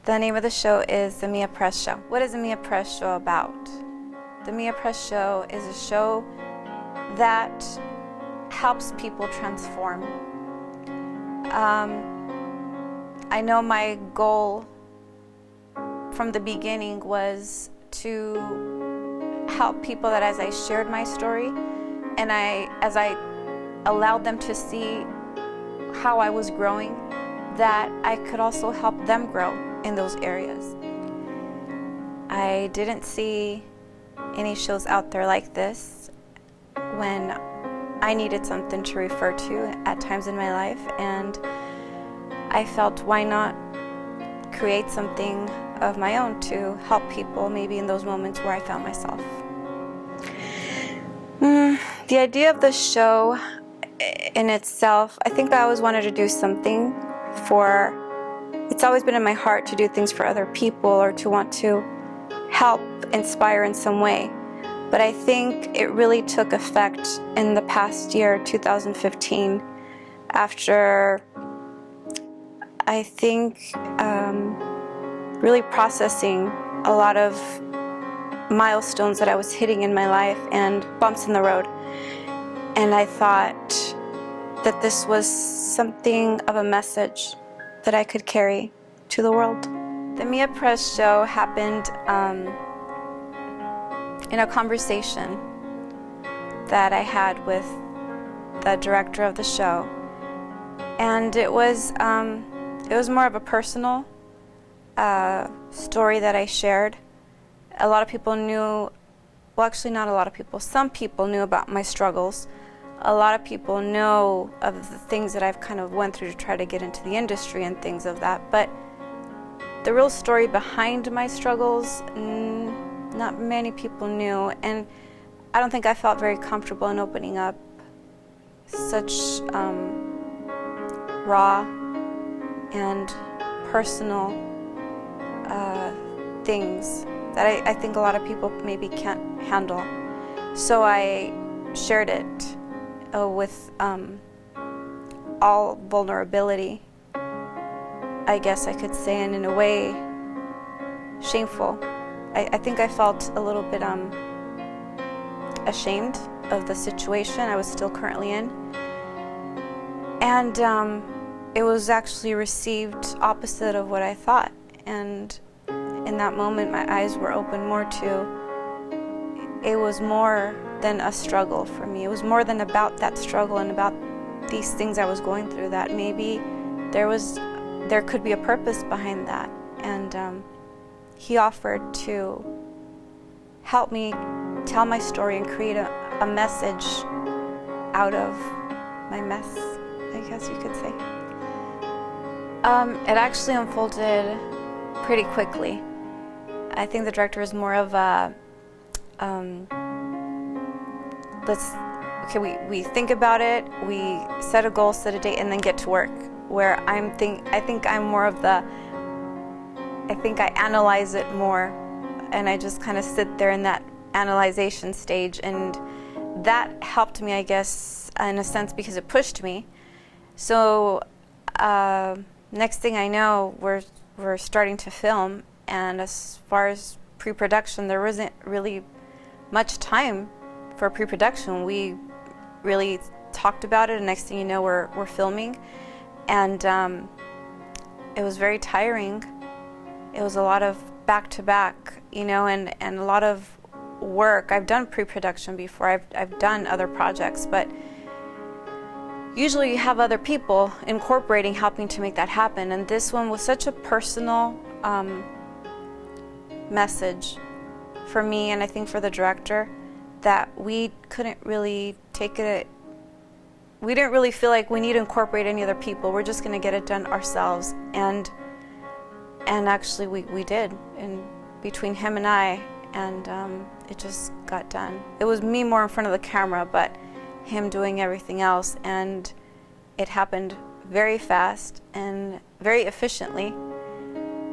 The name of the show is the MIA PEREZ Show. What is the MIA PEREZ Show about? The MIA PEREZ Show is a show that helps people transform. I know my goal from the beginning was to help people that as I shared my story and as I allowed them to see how I was growing, that I could also help them grow in those areas. I didn't see any shows out there like this when I needed something to refer to at times in my life, and I felt, why not create something of my own to help people maybe in those moments where I found myself. The idea of the show in itself, I think I always wanted to do something it's always been in my heart to do things for other people or to want to help inspire in some way. But I think it really took effect in the past year, 2015, after I think really processing a lot of milestones that I was hitting in my life and bumps in the road. And I thought that this was something of a message that I could carry to the world. The MIA PEREZ Show happened in a conversation that I had with the director of the show, and it was more of a personal story that I shared. A lot of people knew, well, actually not a lot of people, some people knew about my struggles. A lot of people know of the things that I've kind of went through to try to get into the industry and things of that, but the real story behind my struggles, not many people knew, and I don't think I felt very comfortable in opening up such raw and personal things that I think a lot of people maybe can't handle. So I shared it with all vulnerability, I guess I could say, and in a way shameful. I think I felt a little bit ashamed of the situation I was still currently in, and it was actually received opposite of what I thought. And in that moment my eyes were open more to, it was more than a struggle for me. It was more than about that struggle and about these things I was going through, that maybe there could be a purpose behind that. And he offered to help me tell my story and create a message out of my mess, I guess you could say. It actually unfolded pretty quickly. I think the director is more of a we think about it, we set a goal, set a date, and then get to work. Where I think I'm more of the, I think I analyze it more, and I just kind of sit there in that analyzation stage, and that helped me, I guess, in a sense, because it pushed me. So next thing I know, we're starting to film, and as far as pre-production, there wasn't really much time for pre-production. We really talked about it, and next thing you know, we're filming, and it was very tiring. It was a lot of back-to-back, and a lot of work. I've done pre-production before. I've done other projects, but usually you have other people incorporating, helping to make that happen. And this one was such a personal message for me, and I think for the director, that we couldn't really take it. We didn't really feel like we need to incorporate any other people. We're just going to get it done ourselves. And actually we did, in between him and I, and it just got done. It was me more in front of the camera, but him doing everything else, and it happened very fast and very efficiently.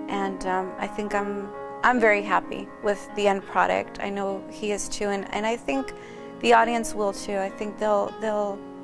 And I think I'm very happy with the end product. I know he is too, and I think the audience will too. I think they'll